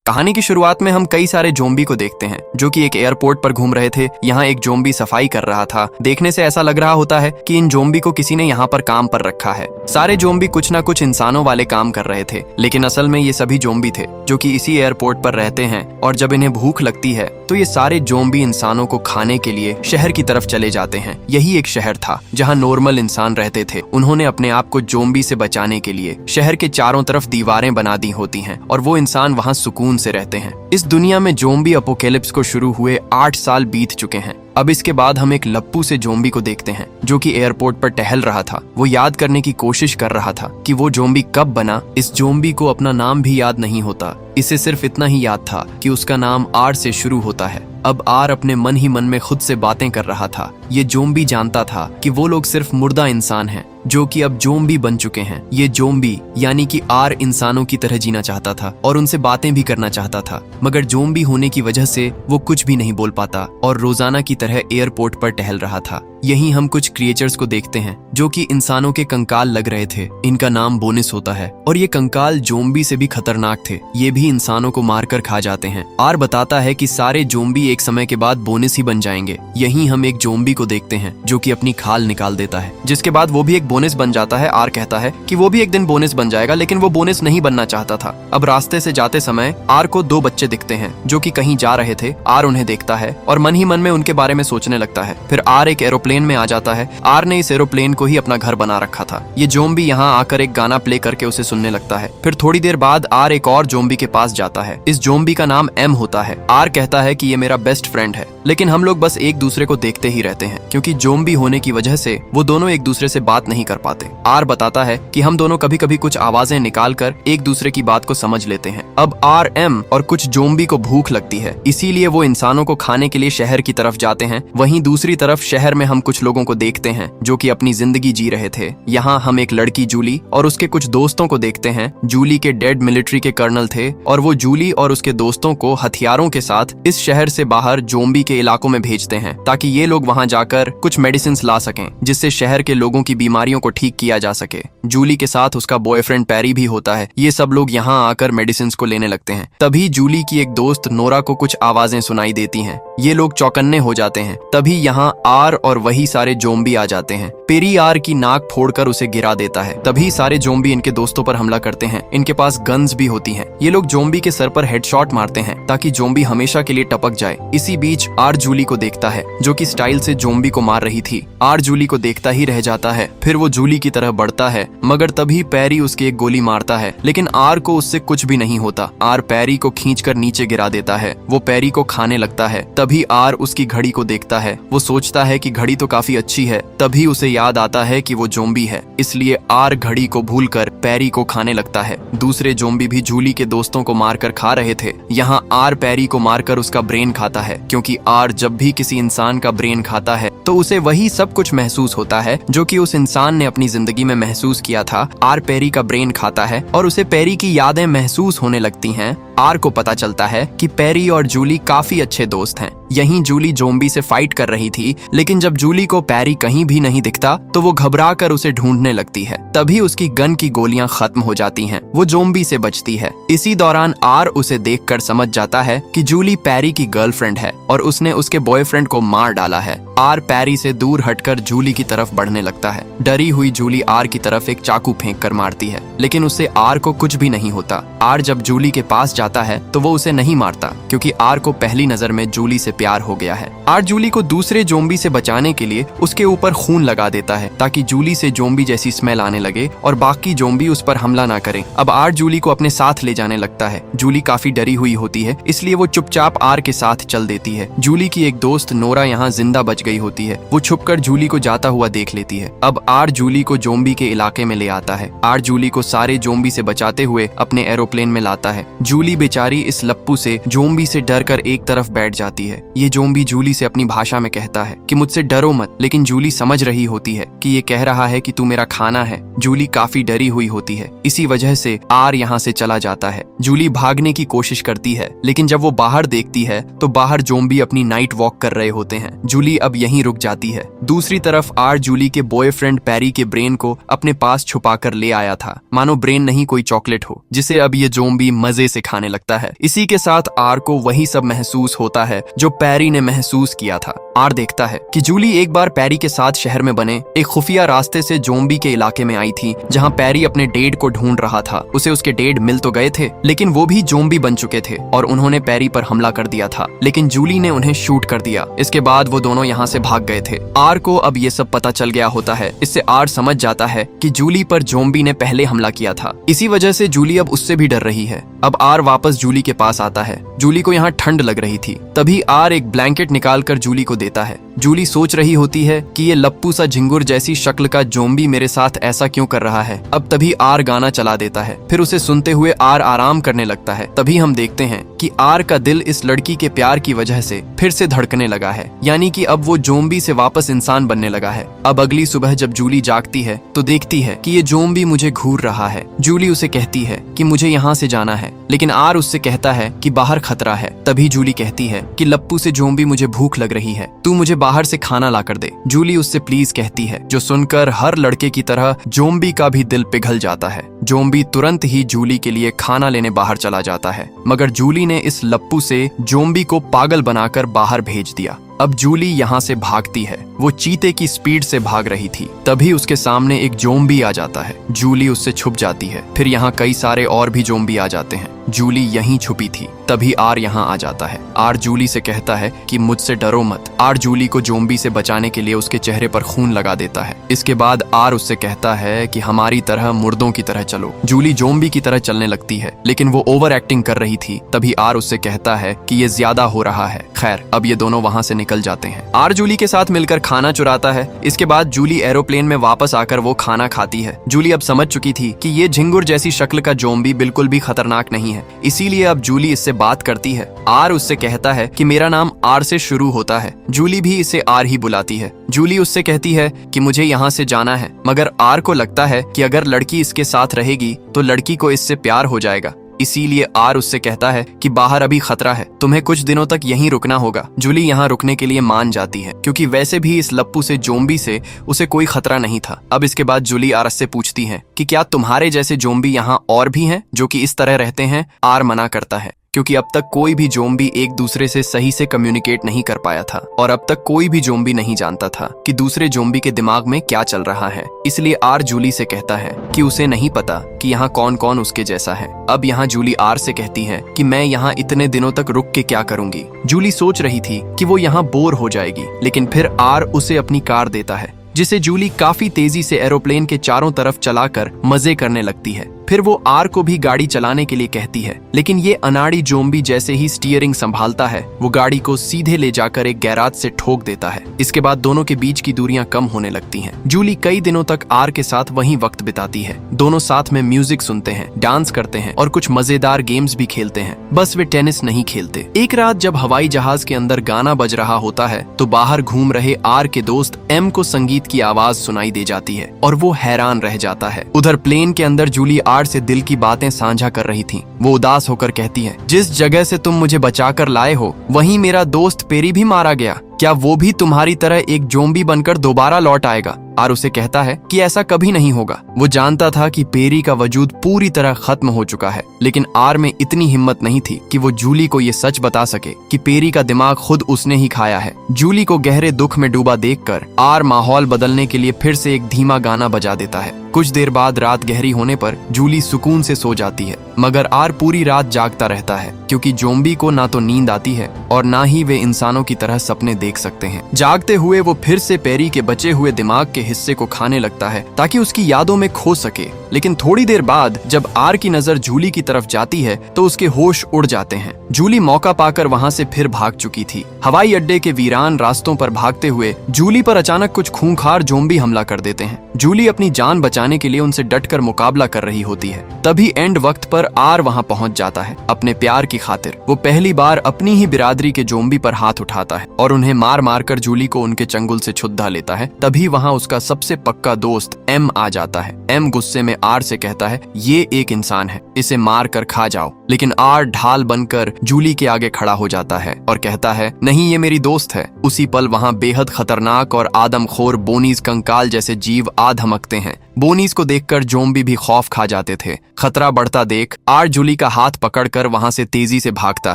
कहानी की शुरुआत में हम कई सारे जोम्बी को देखते हैं जो कि एक एयरपोर्ट पर घूम रहे थे। यहाँ एक जोम्बी सफाई कर रहा था। देखने से ऐसा लग रहा होता है कि इन जोम्बी को किसी ने यहाँ पर काम पर रखा है। सारे जोम्बी कुछ ना कुछ इंसानों वाले काम कर रहे थे, लेकिन असल में ये सभी जोम्बी थे जो कि इसी एयरपोर्ट पर रहते हैं, और जब इन्हें भूख लगती है तो ये सारे जोम्बी इंसानों को खाने के लिए शहर की तरफ चले जाते हैं। यही एक शहर था जहाँ नॉर्मल इंसान रहते थे। उन्होंने अपने आप को जोम्बी से बचाने के लिए शहर के चारों तरफ दीवारें बना दी होती हैं और वो इंसान वहाँ सुकून से रहते हैं। इस दुनिया में जोम्बी अपोकेलिप्स को शुरू हुए 8 साल बीत चुके हैं। अब इसके बाद हम एक लप्पू से जोम्बी को देखते हैं जो कि एयरपोर्ट पर टहल रहा था। वो याद करने की कोशिश कर रहा था कि वो जोम्बी कब बना। इस जोम्बी को अपना नाम भी याद नहीं होता। इसे सिर्फ इतना ही याद था कि उसका नाम आर से शुरू होता है। अब आर अपने मन ही मन में खुद से बातें कर रहा था। ये जोम्बी जानता था कि वो लोग सिर्फ मुर्दा इंसान हैं जो कि अब जोम्बी बन चुके हैं। ये जोम्बी यानी कि आर इंसानों की तरह जीना चाहता था और उनसे बातें भी करना चाहता था, मगर जोम्बी होने की वजह से वो कुछ भी नहीं बोल पाता और रोजाना की तरह एयरपोर्ट पर टहल रहा था। यहीं हम कुछ क्रिएचर्स को देखते हैं जो कि इंसानों के कंकाल लग रहे थे। इनका नाम बोनिस होता है और ये कंकाल जोम्बी से भी खतरनाक थे। ये भी इंसानों को मारकर खा जाते हैं। आर बताता है कि सारे जोम्बी एक समय के बाद बोनिस ही बन जाएंगे। यहीं हम एक जोम्बी को देखते हैं जो कि अपनी खाल निकाल देता है, जिसके बाद वो भी एक बोनिस बन जाता है। आर कहता है कि वो भी एक दिन बोनिस बन जाएगा, लेकिन वो बोनिस नहीं बनना चाहता था। अब रास्ते से जाते समय आर को 2 बच्चे दिखते हैं जो कि कहीं जा रहे थे। आर उन्हें देखता है और मन ही मन में उनके बारे में सोचने लगता है। फिर आर एक एरोप्लेन में आ जाता है। आर ने इस एरोप्लेन को ही अपना घर बना रखा था। ये जोम्बी यहाँ आकर एक गाना प्ले करके उसे सुनने लगता है। फिर थोड़ी देर बाद आर एक और जोम्बी के पास जाता है। इस जोम्बी का नाम एम होता है। आर कहता है कि ये मेरा बेस्ट फ्रेंड है, लेकिन हम लोग बस एक दूसरे को देखते ही रहते हैं क्योंकि जोम्बी होने की वजह से वो दोनों एक दूसरे से बात नहीं कर पाते। आर बताता है कि हम दोनों कभी कभी कुछ आवाजें निकाल कर एक दूसरे की बात को समझ लेते हैं। अब आर, एम और कुछ जोम्बी को भूख लगती है, इसीलिए वो इंसानों को खाने के लिए शहर की तरफ जाते हैं। वहीं दूसरी तरफ शहर में हम कुछ लोगों को देखते हैं जो कि अपनी जिंदगी जी रहे थे। यहाँ हम एक लड़की जूली और उसके कुछ दोस्तों को देखते हैं। जूली के डैड मिलिट्री के कर्नल थे और वो जूली और उसके दोस्तों को हथियारों के साथ इस शहर से बाहर जोम्बी के इलाकों में भेजते हैं ताकि ये लोग वहाँ जाकर कुछ मेडिसिन ला सकें जिससे शहर के लोगों की बीमारियों को ठीक किया जा सके। जूली के साथ उसका बॉयफ्रेंड पैरी भी होता है। ये सब लोग यहाँ आकर मेडिसिन को लेने लगते हैं। तभी जूली की एक दोस्त नोरा को कुछ आवाजें सुनाई देती हैं। ये लोग चौकन्ने हो जाते हैं। तभी यहाँ आर और वही सारे जोम्बी आ जाते हैं। पेरी आर की नाक फोड़कर उसे गिरा देता है। तभी सारे जोम्बी इनके दोस्तों पर हमला करते हैं। इनके पास गन्स भी होती हैं। ये लोग जोम्बी के सर पर हेडशॉट मारते हैं ताकि जोम्बी हमेशा के लिए टपक जाए। इसी बीच आर जूली को देखता है जो कि स्टाइल से जोम्बी को मार रही थी। आर जूली को देखता ही रह जाता है। फिर वो जूली की तरह बढ़ता है, मगर तभी पैरी उसकी एक गोली मारता है, लेकिन आर को उससे कुछ भी नहीं होता। आर पैरी को खींचकर नीचे गिरा देता है। वो पैरी को खाने लगता है। तभी आर उसकी घड़ी को देखता है। वो सोचता है कि घड़ी तो काफी अच्छी है। तभी उसे याद आता है कि वो जोम्बी है, इसलिए आर घड़ी को भूलकर पैरी को खाने लगता है। दूसरे जोम्बी भी जूली के दोस्तों को मारकर खा रहे थे। यहाँ आर पैरी को मारकर उसका ब्रेन खाता है, क्योंकि आर जब भी किसी इंसान का ब्रेन खाता है तो उसे वही सब कुछ महसूस होता है जो कि उस इंसान ने अपनी जिंदगी में महसूस किया था। आर पैरी का ब्रेन खाता है और उसे पैरी की यादें महसूस होने लगती हैं। आर को पता चलता है कि पैरी और जूली काफी अच्छे दोस्त हैं। यहीं जूली जोम्बी से फाइट कर रही थी, लेकिन जब जूली को पैरी कहीं भी नहीं दिखता तो वो घबरा कर उसे ढूंढने लगती है। तभी उसकी गन की गोलियां खत्म हो जाती हैं। वो जोम्बी से बचती है। इसी दौरान आर उसे देखकर समझ जाता है कि जूली पैरी की गर्लफ्रेंड है और उसने उसके बॉयफ्रेंड को मार डाला है। आर पैरी से दूर हटकर जूली की तरफ बढ़ने लगता है। डरी हुई जूली आर की तरफ एक चाकू फेंक कर मारती है, लेकिन उससे आर को कुछ भी नहीं होता। आर जब जूली के पास जाता है तो वो उसे नहीं मारता, क्योंकि आर को पहली नजर में जूली से प्यार हो गया है। आर जूली को दूसरे जोम्बी से बचाने के लिए उसके ऊपर खून लगा देता है ताकि जूली से जोम्बी जैसी स्मेल आने लगे और बाकी जोम्बी उस पर हमला ना करें। अब आर जूली को अपने साथ ले जाने लगता है। जूली काफी डरी हुई होती है, इसलिए वो चुपचाप आर के साथ चल देती है। जूली की एक दोस्त नोरा यहाँ जिंदा बच गई होती है। वो छुपकर जूली को जाता हुआ देख लेती है। अब आर जूली को जोम्बी के इलाके में ले आता है। आर जूली को सारे जोम्बी से बचाते हुए अपने एरोप्लेन में लाता है। जूली बेचारी इस लप्पू से जोम्बी से डर कर एक तरफ बैठ जाती है। ये जोम्बी जूली से अपनी भाषा में कहता है कि मुझसे डरो मत, लेकिन जूली समझ रही होती है कि ये कह रहा है कि तू मेरा खाना है। जूली काफी डरी हुई होती है, इसी वजह से आर यहाँ से चला जाता है। जूली भागने की कोशिश करती है, लेकिन जब वो बाहर देखती है तो बाहर जोम्बी अपनी नाइट वॉक कर रहे होते हैं। जूली अब यहीं रुक जाती है। दूसरी तरफ आर जूली के बॉयफ्रेंड पैरी के ब्रेन को अपने पास छुपा कर ले आया था, मानो ब्रेन नहीं कोई चॉकलेट हो जिसे अब ये जोम्बी मजे से खाने लगता है। इसी के साथ आर को वही सब महसूस होता है जो पैरी ने महसूस किया था। आर देखता है कि जूली एक बार पैरी के साथ शहर में बने एक खुफिया रास्ते से जोम्बी के इलाके में आई थी, जहां पैरी अपने डेड को ढूंढ रहा था। उसे उसके डेड मिल तो गए थे, लेकिन वो भी जोम्बी बन चुके थे और उन्होंने पैरी पर हमला कर दिया था, लेकिन जूली ने उन्हें शूट कर दिया। इसके बाद वो दोनों यहाँ से भाग गए थे। आर को अब ये सब पता चल गया होता है। इससे आर समझ जाता है कि जूली पर जोम्बी ने पहले हमला किया था। इसी वजह से जूली अब उससे भी डर रही है। अब आर वापस जूली के पास आता है। जूली को यहाँ ठंड लग रही थी, तभी आर एक ब्लैंकेट निकाल कर जूली को देता है। जूली सोच रही होती है कि ये लप्पू सा झिंगुर जैसी शक्ल का जोम्बी मेरे साथ ऐसा क्यों कर रहा है। अब तभी आर गाना चला देता है, फिर उसे सुनते हुए आर आराम करने लगता है। तभी हम देखते हैं कि आर का दिल इस लड़की के प्यार की वजह से फिर से धड़कने लगा है, यानी कि अब वो जोम्बी से वापस इंसान बनने लगा है। अब अगली सुबह जब जूली जागती है तो देखती है कि ये जोम्बी मुझे घूर रहा है। जूली उसे कहती है कि मुझे यहाँ से जाना है, लेकिन आर उससे कहता है कि बाहर खतरा है। तभी जूली कहती है कि लप्पू से जोम्बी मुझे भूख लग रही है, तू मुझे बाहर से खाना ला कर दे। जूली उससे प्लीज कहती है, जो सुनकर हर लड़के की तरह जोम्बी का भी दिल पिघल जाता है। जोम्बी तुरंत ही जूली के लिए खाना लेने बाहर चला जाता है, मगर जूली ने इस लप्पू से जोम्बी को पागल बनाकर बाहर भेज दिया। अब जूली यहाँ से भागती है। वो चीते की स्पीड से भाग रही थी, तभी उसके सामने एक जोम्बी आ जाता है। जूली उससे छुप जाती है। फिर यहाँ कई सारे और भी जोम्बी आ जाते हैं। जूली यहीं छुपी थी, तभी आर यहाँ आ जाता है। आर जूली से कहता है कि मुझसे डरो मत। आर जूली को जोम्बी से बचाने के लिए उसके चेहरे पर खून लगा देता है। इसके बाद आर उससे कहता है कि हमारी तरह मुर्दों की तरह चलो। जूली जोम्बी की तरह चलने लगती है, लेकिन वो ओवर एक्टिंग कर रही थी। तभी आर उससे कहता है कि ये ज्यादा हो रहा है। खैर, अब ये दोनों वहाँ से निकल जाते हैं। आर जूली के साथ मिलकर खाना चुराता है। इसके बाद जूली एरोप्लेन में वापस आकर वो खाना खाती है। जूली अब समझ चुकी थी कि ये झिंगुर जैसी शक्ल का जोम्बी बिल्कुल भी खतरनाक नहीं है, इसीलिए अब जूली इससे बात करती है। आर उससे कहता है कि मेरा नाम आर से शुरू होता है। जूली भी इसे आर ही बुलाती है। जूली उससे कहती है कि मुझे यहाँ से जाना है, मगर आर को लगता है कि अगर लड़की इसके साथ रहेगी तो लड़की को इससे प्यार हो जाएगा। इसीलिए आर उससे कहता है कि बाहर अभी खतरा है, तुम्हें कुछ दिनों तक यहीं रुकना होगा। जूली यहाँ रुकने के लिए मान जाती है, क्योंकि वैसे भी इस लप्पू से जोम्बी से उसे कोई खतरा नहीं था। अब इसके बाद जूली आर से पूछती है कि क्या तुम्हारे जैसे जोम्बी यहाँ और भी हैं जो कि इस तरह रहते हैं। आर मना करता है, क्योंकि अब तक कोई भी जोम्बी एक दूसरे से सही से कम्युनिकेट नहीं कर पाया था, और अब तक कोई भी जोम्बी नहीं जानता था कि दूसरे जोम्बी के दिमाग में क्या चल रहा है। इसलिए आर जूली से कहता है कि उसे नहीं पता कि यहाँ कौन कौन उसके जैसा है। अब यहाँ जूली आर से कहती है कि मैं यहाँ इतने दिनों तक रुक के क्या करूंगी। जूली सोच रही थी कि वो यहाँ बोर हो जाएगी, लेकिन फिर आर उसे अपनी कार देता है, जिसे जूली काफी तेजी से एरोप्लेन के चारों तरफ चलाकर मजे करने लगती है। फिर वो आर को भी गाड़ी चलाने के लिए कहती है, लेकिन ये अनाड़ी जोम्बी जैसे ही स्टीयरिंग संभालता है, वो गाड़ी को सीधे ले जाकर एक गैराज से ठोक देता है। इसके बाद दोनों के बीच की दूरियां कम होने लगती हैं। जूली कई दिनों तक आर के साथ वहीं वक्त बिताती है। दोनों साथ में म्यूजिक सुनते हैं, डांस करते हैं और कुछ मजेदार गेम्स भी खेलते हैं। बस वे टेनिस नहीं खेलते। एक रात जब हवाई जहाज के अंदर गाना बज रहा होता है, तो बाहर घूम रहे आर के दोस्त एम को संगीत की आवाज सुनाई दे जाती है और वो हैरान रह जाता है। उधर प्लेन के अंदर जूली आर से दिल की बातें साझा कर रही थी। वो उदास होकर कहती है, जिस जगह से तुम मुझे बचाकर लाए हो वहीं मेरा दोस्त पेरी भी मारा गया। क्या वो भी तुम्हारी तरह एक जोम्बी बनकर दोबारा लौट आएगा? आर उसे कहता है कि ऐसा कभी नहीं होगा। वो जानता था कि पेरी का वजूद पूरी तरह खत्म हो चुका है, लेकिन आर में इतनी हिम्मत नहीं थी कि वो जूली को ये सच बता सके कि पेरी का दिमाग खुद उसने ही खाया है। जूली को गहरे दुख में डूबा देखकर आर माहौल बदलने के लिए फिर से एक धीमा गाना बजा देता है। कुछ देर बाद रात गहरी होने पर जूली सुकून से सो जाती है, मगर आर पूरी रात जागता रहता है, क्योंकि जोम्बी को ना तो नींद आती है और ना ही वे इंसानों की तरह सपने देख सकते हैं। जागते हुए वो फिर से पेरी के बचे हुए दिमाग के हिस्से को खाने लगता है ताकि उसकी यादों में खो सके। लेकिन थोड़ी देर बाद जब आर की नजर जूली की तरफ जाती है तो उसके होश उड़ जाते हैं। जूली मौका पाकर वहां से फिर भाग चुकी थी। हवाई अड्डे के वीरान रास्तों पर भागते हुए जूली पर अचानक कुछ खूंखार ज़ोंबी हमला कर देते हैं। जूली अपनी जान बचाने के लिए उनसे डटकर मुकाबला कर रही होती है। तभी एंड वक्त पर आर वहां पहुंच जाता है अपने प्यार की खातिर। वो पहली बार अपनी ही बिरादरी के ज़ोंबी पर हाथ उठाता है और उन्हें मार मार कर जूली को उनके चंगुल से छुद्दा लेता है। तभी वहां उसका सबसे पक्का दोस्त एम आ जाता है। एम गुस्से में आर से कहता है, ये एक इंसान है, इसे मार कर खा जाओ। लेकिन आर ढाल बनकर जूली के आगे खड़ा हो जाता है और कहता है, नहीं, ये मेरी दोस्त है। उसी पल वहां बेहद खतरनाक और आदमखोर बोनीज कंकाल जैसे जीव आ धमकते हैं। बोनीज को देखकर ज़ोंबी भी खौफ खा जाते थे। खतरा बढ़ता देख आर जूली का हाथ पकड़कर वहां से तेजी से भागता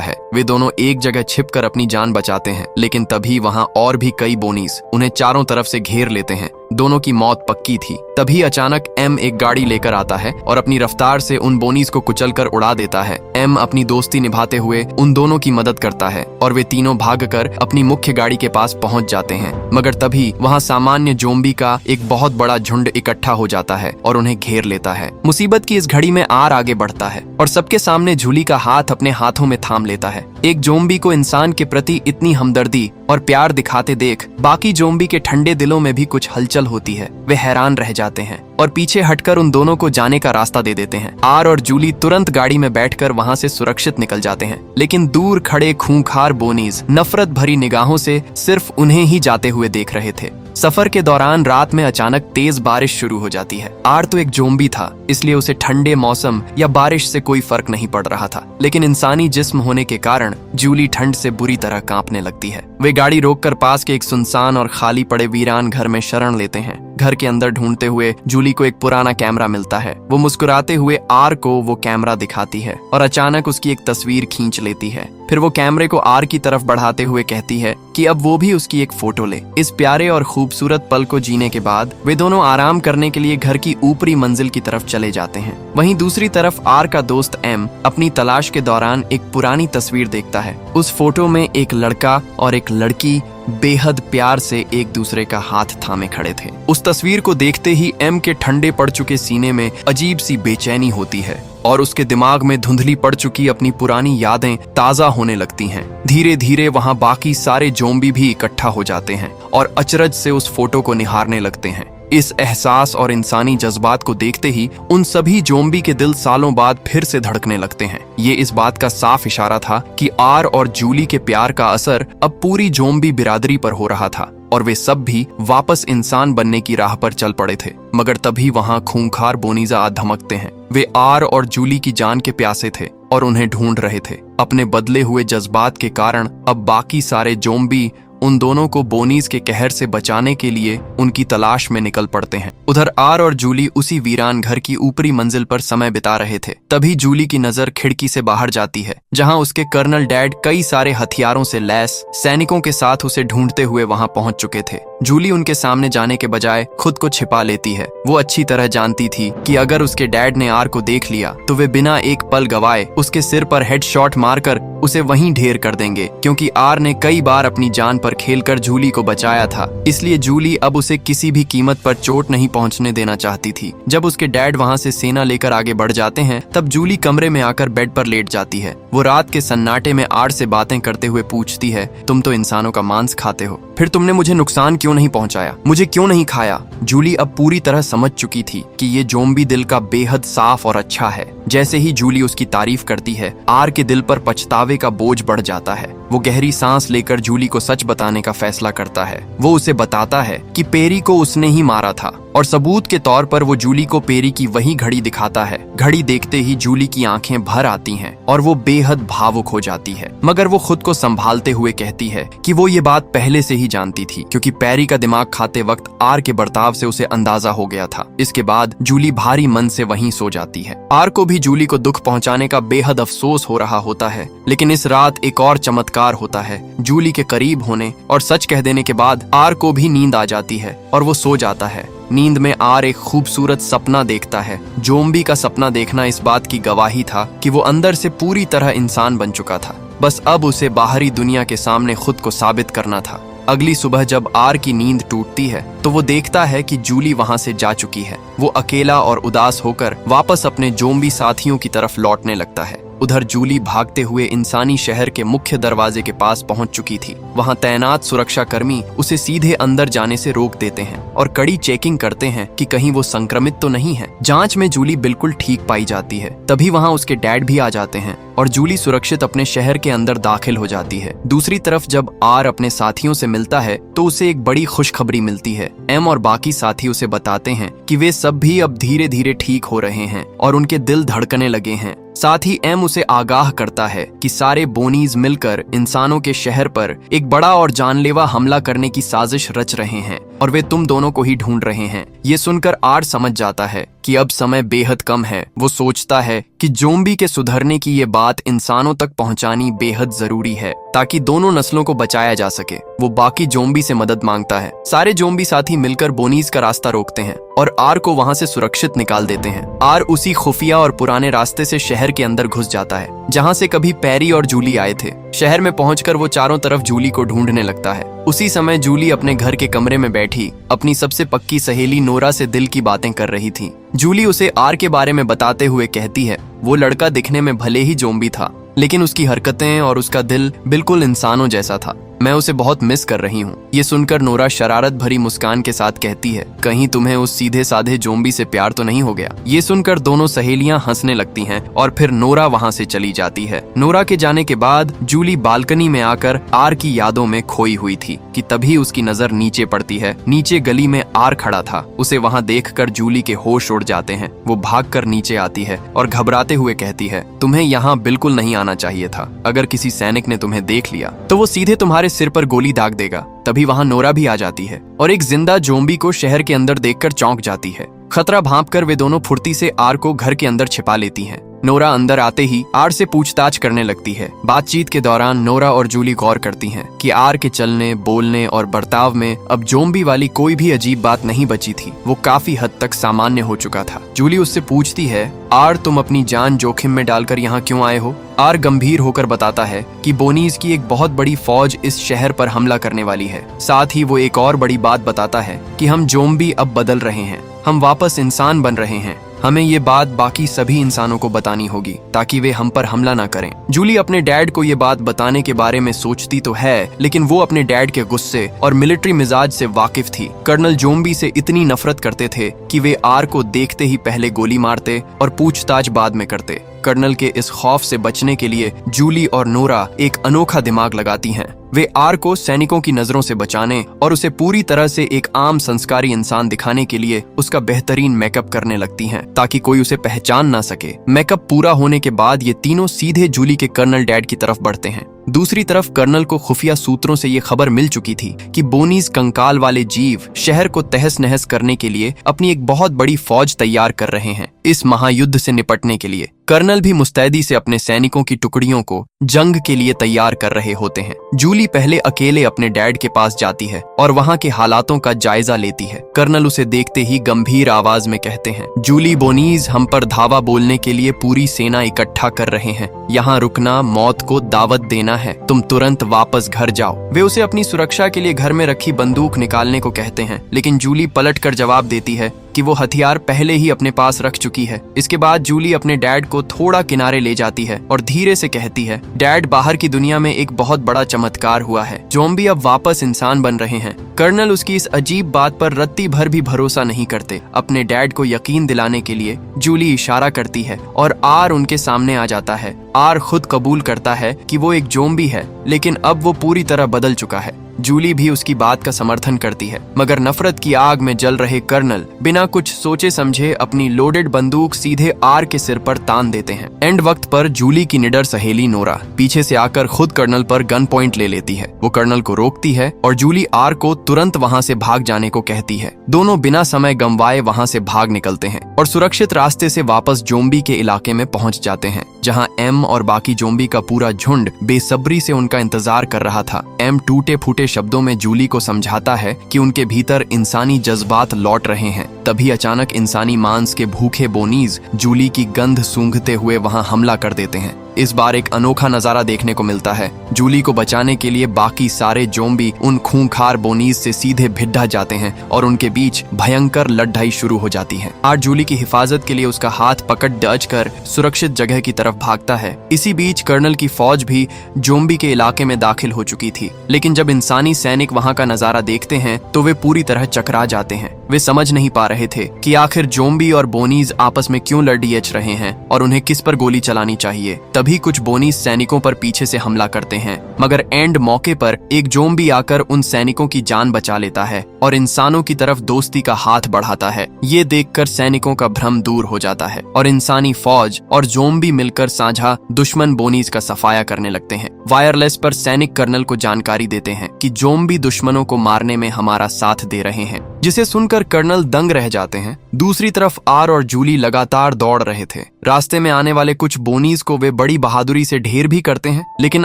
है। वे दोनों एक जगह छिपकर अपनी जान बचाते हैं। लेकिन तभी वहां और भी कई बोनीज उन्हें चारों तरफ से घेर लेते हैं। दोनों की मौत पक्की थी। तभी अचानक एम एक गाड़ी लेकर आता है और अपनी रफ्तार से उन बोनीज को कुचलकर उड़ा देता है। एम अपनी दोस्ती निभाते हुए उन दोनों की मदद करता है और वे तीनों भागकर अपनी मुख्य गाड़ी के पास पहुंच जाते हैं। मगर तभी वहां सामान्य ज़ोंबी का एक बहुत बड़ा झुंड इकट्ठा हो जाता है और उन्हें घेर लेता है। मुसीबत की इस घड़ी में आर आगे बढ़ता है और सबके सामने जूली का हाथ अपने हाथों में थाम लेता है। एक ज़ोंबी को इंसान के प्रति इतनी हमदर्दी और प्यार दिखाते देख बाकी ज़ोंबी के ठंडे दिलों में भी कुछ हलचल होती है। वे हैरान रह जाते हैं और पीछे हटकर उन दोनों को जाने का रास्ता दे देते हैं। आर और जूली तुरंत गाड़ी में बैठकर वहां से सुरक्षित निकल जाते हैं। लेकिन दूर खड़े खूंखार बोनीज नफरत भरी निगाहों से सिर्फ उन्हें ही जाते हुए देख रहे थे। सफर के दौरान रात में अचानक तेज बारिश शुरू हो जाती है। आर तो एक ज़ोंबी था, इसलिए उसे ठंडे मौसम या बारिश से कोई फर्क नहीं पड़ रहा था। लेकिन इंसानी जिस्म होने के कारण जूली ठंड से बुरी तरह कांपने लगती है। वे गाड़ी रोककर पास के एक सुनसान और खाली पड़े वीरान घर में शरण लेते हैं। घर के अंदर ढूंढते हुए जूली को एक पुराना कैमरा मिलता है। वो मुस्कुराते हुए आर को वो कैमरा दिखाती है और अचानक उसकी एक तस्वीर खींच लेती है। फिर वो कैमरे को आर की तरफ बढ़ाते हुए कहती है कि अब वो भी उसकी एक फोटो ले। इस प्यारे और खूबसूरत पल को जीने के बाद वे दोनों आराम करने के लिए घर की ऊपरी मंजिल की तरफ चले जाते हैं। वहीं दूसरी तरफ आर का दोस्त एम अपनी तलाश के दौरान एक पुरानी तस्वीर देखता है। उस फोटो में एक लड़का और एक लड़की बेहद प्यार से एक दूसरे का हाथ थामे खड़े थे। उस तस्वीर को देखते ही एम के ठंडे पड़ चुके सीने में अजीब सी बेचैनी होती है और उसके दिमाग में धुंधली पड़ चुकी अपनी पुरानी यादें ताजा होने लगती हैं। धीरे धीरे वहां बाकी सारे ज़ोंबी भी इकट्ठा हो जाते हैं और अचरज से उस फोटो को निहारने लगते हैं। इस एहसास और इंसानी जज्बात को देखते ही उन सभी ज़ोंबी के दिल सालों बाद फिर से धड़कने लगते हैं। ये इस बात का साफ इशारा था कि आर और जूली के प्यार का असर अब पूरी ज़ोंबी बिरादरी पर हो रहा था और वे सब भी वापस इंसान बनने की राह पर चल पड़े थे। मगर तभी वहां खूंखार बोनीजा आ धमकते हैं। वे आर और जूली की जान के प्यासे थे और उन्हें ढूंढ रहे थे। अपने बदले हुए जज्बात के कारण अब बाकी सारे ज़ोंबी उन दोनों को बोनीज के कहर से बचाने के लिए उनकी तलाश में निकल पड़ते हैं। उधर आर और जूली उसी वीरान घर की ऊपरी मंजिल पर समय बिता रहे थे। तभी जूली की नजर खिड़की से बाहर जाती है, जहां उसके कर्नल डैड कई सारे हथियारों से लैस सैनिकों के साथ उसे ढूंढते हुए वहां पहुंच चुके थे। जूली उनके सामने जाने के बजाय खुद को छिपा लेती है। वो अच्छी तरह जानती थी कि अगर उसके डैड ने आर को देख लिया तो वे बिना एक पल गवाए उसके सिर पर हेडशॉट मारकर उसे वहीं ढेर कर देंगे, क्योंकि आर ने कई बार अपनी जान पर खेलकर जूली को बचाया था। इसलिए जूली अब उसे किसी भी कीमत पर चोट नहीं पहुंचने देना चाहती थी। जब उसके डैड वहां से सेना लेकर आगे बढ़ जाते हैं तब जूली कमरे में आकर बेड पर लेट जाती है। वो रात के सन्नाटे में आर से बातें करते हुए पूछती है, तुम तो इंसानों का मांस खाते हो, फिर तुमने मुझे नुकसान क्यों नहीं पहुंचाया, मुझे क्यों नहीं खाया। जूली अब पूरी तरह समझ चुकी थी कि ये ज़ोंबी दिल का बेहद साफ और अच्छा है। जैसे ही जूली उसकी तारीफ करती है, आर के दिल पर पछतावे का बोझ बढ़ जाता है। वो गहरी सांस लेकर जूली को सच बताने का फैसला करता है। वो उसे बताता है कि पेरी को उसने ही मारा था और सबूत के तौर पर वो जूली को पेरी की वही घड़ी दिखाता है। घड़ी देखते ही जूली की आंखें भर आती हैं और वो बेहद भावुक हो जाती है। मगर वो खुद को संभालते हुए कहती है कि वो ये बात पहले से ही जानती थी, क्योंकि पेरी का दिमाग खाते वक्त आर के बर्ताव से उसे अंदाजा हो गया था। इसके बाद जूली भारी मन से वहीं सो जाती है। आर को भी जूली को दुख पहुंचाने का बेहद अफसोस हो रहा होता है, लेकिन इस रात एक और चमत्कार होता है। जूली के करीब होने और सच कह देने के बाद आर को भी नींद आ जाती है और वो सो जाता है। नींद में आर एक खूबसूरत सपना देखता है। ज़ोंबी का सपना देखना इस बात की गवाही था कि वो अंदर से पूरी तरह इंसान बन चुका था। बस अब उसे बाहरी दुनिया के सामने खुद को साबित करना था। अगली सुबह जब आर की नींद टूटती है तो वो देखता है कि जूली वहां से जा चुकी है। वो अकेला और उदास होकर वापस अपने जोम्बी साथियों की तरफ लौटने लगता है। उधर जूली भागते हुए इंसानी शहर के मुख्य दरवाजे के पास पहुंच चुकी थी। वहां तैनात सुरक्षा कर्मी उसे सीधे अंदर जाने से रोक देते हैं और कड़ी चेकिंग करते हैं कि कहीं वो संक्रमित तो नहीं है। जांच में जूली बिल्कुल ठीक पाई जाती है। तभी वहां उसके डैड भी आ जाते हैं और जूली सुरक्षित अपने शहर के अंदर दाखिल हो जाती है। दूसरी तरफ जब आर अपने साथियों से मिलता है तो उसे एक बड़ी खुशखबरी मिलती है। एम और बाकी साथी उसे बताते हैं कि वे सब भी अब धीरे धीरे ठीक हो रहे हैं और उनके दिल धड़कने लगे हैं। साथ ही एम उसे आगाह करता है कि सारे बोनीज मिलकर इंसानों के शहर पर एक बड़ा और जानलेवा हमला करने की साजिश रच रहे हैं और वे तुम दोनों को ही ढूंढ रहे हैं। ये सुनकर आर समझ जाता है कि अब समय बेहद कम है। वो सोचता है कि जोम्बी के सुधरने की ये बात इंसानों तक पहुंचानी बेहद जरूरी है ताकि दोनों नस्लों को बचाया जा सके। वो बाकी जोम्बी से मदद मांगता है। सारे जोम्बी साथी मिलकर बोनीज का रास्ता रोकते हैं और आर को वहां से सुरक्षित निकाल देते हैं। आर उसी खुफिया और पुराने रास्ते से शहर के अंदर घुस जाता है जहां से कभी पैरी और जूली आए थे। शहर में पहुंचकर वो चारों तरफ जूली को ढूंढने लगता है। उसी समय जूली अपने घर के कमरे में बैठी अपनी सबसे पक्की सहेली नोरा से दिल की बातें कर रही थी। जूली उसे आर के बारे में बताते हुए कहती है वो लड़का दिखने में भले ही जोम्बी था लेकिन उसकी हरकतें और उसका दिल बिल्कुल इंसानों जैसा था। मैं उसे बहुत मिस कर रही हूँ। ये सुनकर नोरा शरारत भरी मुस्कान के साथ कहती है कहीं तुम्हें उस सीधे साधे जोम्बी से प्यार तो नहीं हो गया। ये सुनकर दोनों सहेलियां हंसने लगती हैं और फिर नोरा वहां से चली जाती है। नोरा के जाने के बाद जूली बालकनी में आकर आर की यादों में खोई हुई थी कि तभी उसकी नजर नीचे पड़ती है। नीचे गली में आर खड़ा था। उसे वहां देखकर जूली के होश उड़ जाते हैं। वो भागकर नीचे आती है और घबराते हुए कहती है तुम्हें यहाँ बिल्कुल नहीं आना चाहिए था। अगर किसी सैनिक ने तुम्हें देख लिया तो वो सीधे तुम्हारे सिर पर गोली दाग देगा। तभी वहां नोरा भी आ जाती है और एक जिंदा जोम्बी को शहर के अंदर देखकर चौंक जाती है। खतरा भांपकर वे दोनों फुर्ती से आर को घर के अंदर छिपा लेती हैं। नोरा अंदर आते ही आर से पूछताछ करने लगती है। बातचीत के दौरान नोरा और जूली गौर करती हैं कि आर के चलने, बोलने और बर्ताव में अब जोम्बी वाली कोई भी अजीब बात नहीं बची थी। वो काफी हद तक सामान्य हो चुका था। जूली उससे पूछती है आर तुम अपनी जान जोखिम में डालकर यहाँ क्यों आए हो? आर गंभीर होकर बताता है कि बोनीज की एक बहुत बड़ी फौज इस शहर पर हमला करने वाली है। साथ ही वो एक और बड़ी बात बताता है कि हम जोम्बी अब बदल रहे हैं, हम वापस इंसान बन रहे हैं। हमें ये बात बाकी सभी इंसानों को बतानी होगी ताकि वे हम पर हमला ना करें। जूली अपने डैड को ये बात बताने के बारे में सोचती तो है लेकिन वो अपने डैड के गुस्से और मिलिट्री मिजाज से वाकिफ थी। कर्नल जोम्बी से इतनी नफरत करते थे कि वे आर को देखते ही पहले गोली मारते और पूछताछ बाद में करते। कर्नल के इस खौफ से बचने के लिए जूली और नोरा एक अनोखा दिमाग लगाती हैं। वे आर को सैनिकों की नजरों से बचाने और उसे पूरी तरह से एक आम संस्कारी इंसान दिखाने के लिए उसका बेहतरीन मेकअप करने लगती हैं ताकि कोई उसे पहचान ना सके। मेकअप पूरा होने के बाद ये तीनों सीधे जूली के कर्नल डैड की तरफ बढ़ते हैं। दूसरी तरफ कर्नल को खुफिया सूत्रों से ये खबर मिल चुकी थी कि बोनीज कंकाल वाले जीव शहर को तहस नहस करने के लिए अपनी एक बहुत बड़ी फौज तैयार कर रहे हैं। इस महायुद्ध से निपटने के लिए कर्नल भी मुस्तैदी से अपने सैनिकों की टुकड़ियों को जंग के लिए तैयार कर रहे होते हैं। जूली पहले अकेले अपने डैड के पास जाती है और वहां के हालातों का जायजा लेती है। कर्नल उसे देखते ही गंभीर आवाज में कहते हैं जूली, बोनीज हम पर धावा बोलने के लिए पूरी सेना इकट्ठा कर रहे हैं। यहाँ रुकना मौत को दावत देना है। तुम तुरंत वापस घर जाओ। वे उसे अपनी सुरक्षा के लिए घर में रखी बंदूक निकालने को कहते हैं लेकिन जूली पलट कर जवाब देती है कि वो हथियार पहले ही अपने पास रख चुकी है। इसके बाद जूली अपने डैड को थोड़ा किनारे ले जाती है और धीरे से कहती है डैड, बाहर की दुनिया में एक बहुत बड़ा चमत्कार हुआ है। जोम्बी अब वापस इंसान बन रहे हैं। कर्नल उसकी इस अजीब बात पर रत्ती भर भी भरोसा नहीं करते। अपने डैड को यकीन दिलाने के लिए जूली इशारा करती है और आर उनके सामने आ जाता है। आर खुद कबूल करता है कि वो एक जोम्बी है लेकिन अब वो पूरी तरह बदल चुका है। जूली भी उसकी बात का समर्थन करती है मगर नफरत की आग में जल रहे कर्नल बिना कुछ सोचे समझे अपनी लोडेड बंदूक सीधे आर के सिर पर तान देते हैं। एंड वक्त पर जूली की निडर सहेली नोरा पीछे से आकर खुद कर्नल पर गन पॉइंट ले लेती है। वो कर्नल को रोकती है और जूली आर को तुरंत वहां से भाग जाने को कहती है। दोनों बिना समय गंवाए वहां से भाग निकलते हैं और सुरक्षित रास्ते से वापस जोम्बी के इलाके में पहुंच जाते हैं जहां एम और बाकी जोम्बी का पूरा झुंड बेसब्री से उनका इंतजार कर रहा था। एम टूटे फूटे शब्दों में जूली को समझाता है कि उनके भीतर इंसानी जज्बात लौट रहे हैं। तभी अचानक इंसानी मांस के भूखे बोनीज जूली की गंध सूंघते हुए वहां हमला कर देते हैं। इस बार एक अनोखा नजारा देखने को मिलता है। जूली को बचाने के लिए बाकी सारे जोम्बी उन खूंखार बोनीज से सीधे भिड़ जाते हैं और उनके बीच भयंकर लड़ाई शुरू हो जाती है। आर जूली की हिफाजत के लिए उसका हाथ पकड़ दच कर सुरक्षित जगह की तरफ भागता है। इसी बीच कर्नल की फौज भी जोम्बी के इलाके में दाखिल हो चुकी थी, लेकिन जब इंसानी सैनिक वहां का नजारा देखते हैं तो वे पूरी तरह चकरा जाते हैं। वे समझ नहीं पा रहे थे कि आखिर जोम्बी और बोनीज आपस में क्यों लड़ियच रहे हैं और उन्हें किस पर गोली चलानी चाहिए। तभी कुछ बोनीज सैनिकों पर पीछे से हमला करते हैं, मगर एंड मौके पर एक जोम्बी आकर उन सैनिकों की जान बचा लेता है और इंसानों की तरफ दोस्ती का हाथ बढ़ाता है। ये देखकर सैनिकों का भ्रम दूर हो जाता है और इंसानी फौज और जोम्बी मिलकर साझा दुश्मन बोनीज का सफाया करने लगते हैं। वायरलेस पर सैनिक कर्नल को जानकारी देते हैं कि जोम्बी दुश्मनों को मारने में हमारा साथ दे रहे हैं, जिसे सुनकर कर्नल दंग रह जाते हैं। दूसरी तरफ आर और जूली लगातार दौड़ रहे थे। रास्ते में आने वाले कुछ बोनीज को वे बड़ी बहादुरी से ढेर भी करते हैं, लेकिन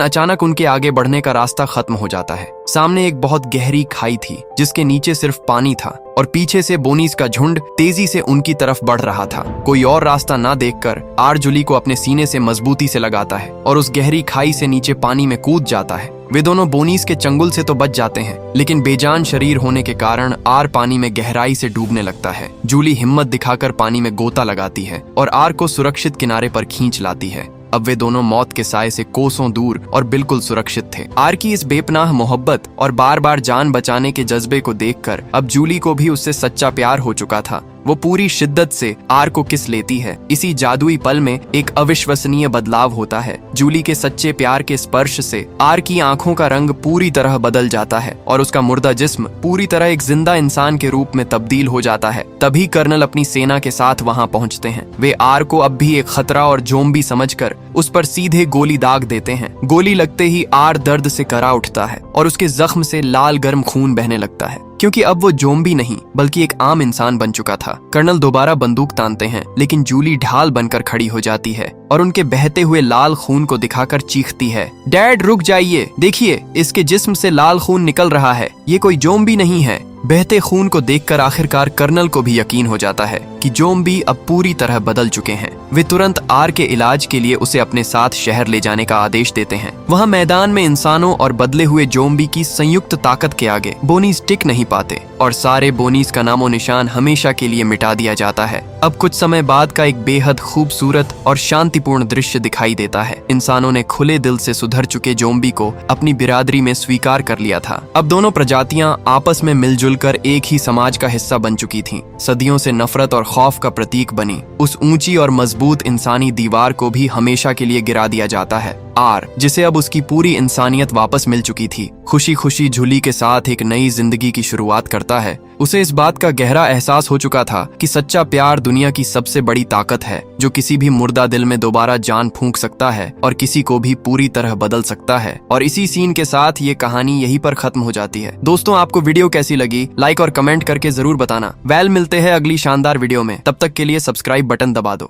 अचानक उनके आगे बढ़ने का रास्ता खत्म हो जाता है। सामने एक बहुत गहरी खाई थी जिसके नीचे सिर्फ पानी था और पीछे से बोनीज का झुंड तेजी से उनकी तरफ बढ़ रहा था। कोई और रास्ता ना देखकर आर जूली को अपने सीने से मजबूती से लगाता है और उस गहरी खाई से नीचे पानी में कूद जाता है। वे दोनों बोनीज के चंगुल से तो बच जाते हैं, लेकिन बेजान शरीर होने के कारण आर पानी में गहराई से डूबने लगता है। जूली हिम्मत दिखाकर पानी में गोता लगाती है और आर को सुरक्षित किनारे पर खींच लाती है। अब वे दोनों मौत के साए से कोसों दूर और बिल्कुल सुरक्षित थे। आर की इस बेपनाह मोहब्बत और बार बार जान बचाने के जज्बे को देखकर अब जूली को भी उससे सच्चा प्यार हो चुका था। वो पूरी शिद्दत से आर को किस लेती है। इसी जादुई पल में एक अविश्वसनीय बदलाव होता है। जूली के सच्चे प्यार के स्पर्श से आर की आंखों का रंग पूरी तरह बदल जाता है और उसका मुर्दा जिस्म पूरी तरह एक जिंदा इंसान के रूप में तब्दील हो जाता है। तभी कर्नल अपनी सेना के साथ वहां पहुंचते हैं। वे आर को अब भी एक खतरा और जोम्बी समझकर उस पर सीधे गोली दाग देते हैं। गोली लगते ही आर दर्द से करा उठता है और उसके जख्म से लाल गर्म खून बहने लगता है, क्योंकि अब वो जोम्बी नहीं बल्कि एक आम इंसान बन चुका था। कर्नल दोबारा बंदूक तानते हैं, लेकिन जूली ढाल बनकर खड़ी हो जाती है और उनके बहते हुए लाल खून को दिखाकर चीखती है, डैड रुक जाइए, देखिए इसके जिस्म से लाल खून निकल रहा है, ये कोई जोम्बी नहीं है। बहते खून को देखकर आखिरकार कर्नल को भी यकीन हो जाता है कि जोम्बी अब पूरी तरह बदल चुके हैं। वे तुरंत आर के इलाज के लिए उसे अपने साथ शहर ले जाने का आदेश देते हैं। वहां मैदान में इंसानों और बदले हुए जोम्बी की संयुक्त ताकत के आगे बोनीज टिक नहीं पाते और सारे बोनीज का नामो निशान हमेशा के लिए मिटा दिया जाता है। अब कुछ समय बाद का एक बेहद खूबसूरत और शांतिपूर्ण दृश्य दिखाई देता है। इंसानों ने खुले दिल से सुधर चुके जोम्बी को अपनी बिरादरी में स्वीकार कर लिया था। अब दोनों प्रजातियां आपस में मिलजुल कर एक ही समाज का हिस्सा बन चुकी थीं। सदियों से नफरत और खौफ का प्रतीक बनी उस ऊंची और मजबूत इंसानी दीवार को भी हमेशा के लिए गिरा दिया जाता है। आर, जिसे अब उसकी पूरी इंसानियत वापस मिल चुकी थी, खुशी खुशी जूली के साथ एक नई जिंदगी की शुरुआत करता है। उसे इस बात का गहरा एहसास हो चुका था कि सच्चा प्यार दुनिया की सबसे बड़ी ताकत है, जो किसी भी मुर्दा दिल में दोबारा जान फूंक सकता है और किसी को भी पूरी तरह बदल सकता है। और इसी सीन के साथ ये कहानी यहीं पर खत्म हो जाती है। दोस्तों, आपको वीडियो कैसी लगी लाइक और कमेंट करके जरूर बताना। वेल, मिलते हैं अगली शानदार वीडियो में। तब तक के लिए सब्सक्राइब बटन दबा दो।